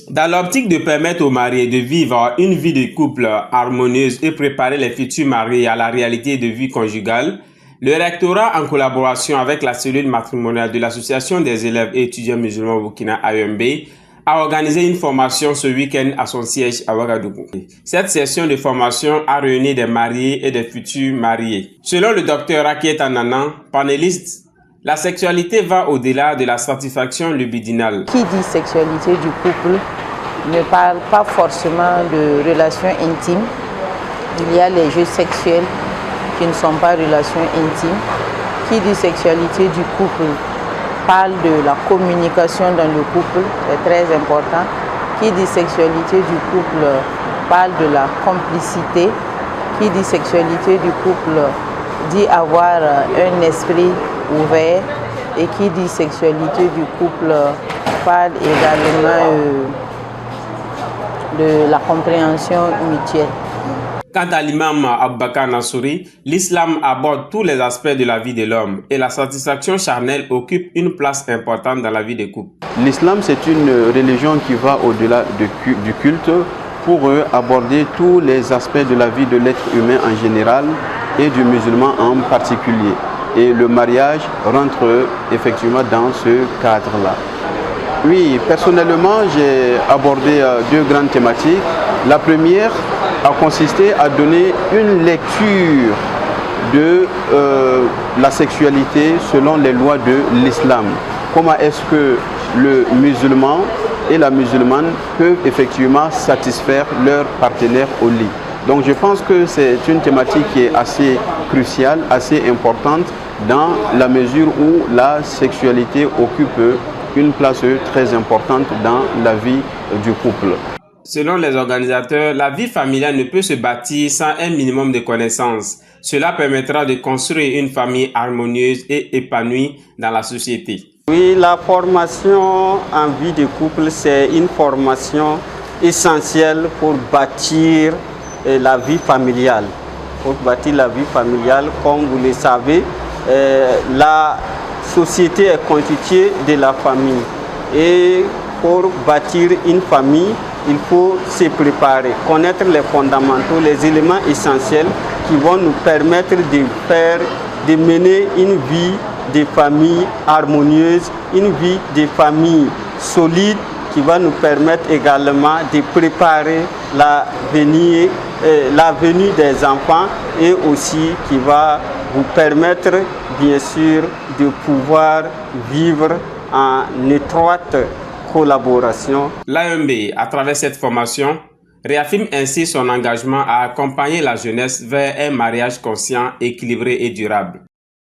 Dans l'optique de permettre aux mariés de vivre une vie de couple harmonieuse et préparer les futurs mariés à la réalité de vie conjugale, le rectorat, en collaboration avec la cellule matrimoniale de l'Association des élèves et étudiants musulmans au Burkina AEMB, a organisé une formation ce week-end à son siège à Ouagadougou. Cette session de formation a réuni des mariés et des futurs mariés. Selon le docteur Rakiet Ananan, panéliste, la sexualité va au-delà de la satisfaction libidinale. Qui dit sexualité du couple ne parle pas forcément de relations intimes. Il y a les jeux sexuels qui ne sont pas relations intimes. Qui dit sexualité du couple parle de la communication dans le couple, c'est très important. Qui dit sexualité du couple parle de la complicité. Qui dit sexualité du couple dit avoir un esprit ouvert. Et qui dit sexualité du couple parle également de la compréhension mutuelle. Quant à l'imam Aboubakar Nassouri, l'islam aborde tous les aspects de la vie de l'homme et la satisfaction charnelle occupe une place importante dans la vie des couples. L'islam, c'est une religion qui va au-delà du culte pour aborder tous les aspects de la vie de l'être humain en général et du musulman en particulier. Et le mariage rentre effectivement dans ce cadre-là. Oui, personnellement, j'ai abordé deux grandes thématiques. La première a consisté à donner une lecture de la sexualité selon les lois de l'islam. Comment est-ce que le musulman et la musulmane peuvent effectivement satisfaire leur partenaire au lit. Donc je pense que c'est une thématique qui est assez cruciale, assez importante dans la mesure où la sexualité occupe une place très importante dans la vie du couple. Selon les organisateurs, la vie familiale ne peut se bâtir sans un minimum de connaissances. Cela permettra de construire une famille harmonieuse et épanouie dans la société. Oui, la formation en vie de couple, c'est une formation essentielle pour bâtir la vie familiale. Pour bâtir la vie familiale, comme vous le savez, la société est constituée de la famille. Et pour bâtir une famille, il faut se préparer, connaître les fondamentaux, les éléments essentiels qui vont nous permettre de mener une vie de famille harmonieuse, une vie de famille solide qui va nous permettre également de préparer la venue des enfants et aussi qui va vous permettre bien sûr de pouvoir vivre en étroite collaboration. L'AEMB, à travers cette formation, réaffirme ainsi son engagement à accompagner la jeunesse vers un mariage conscient, équilibré et durable.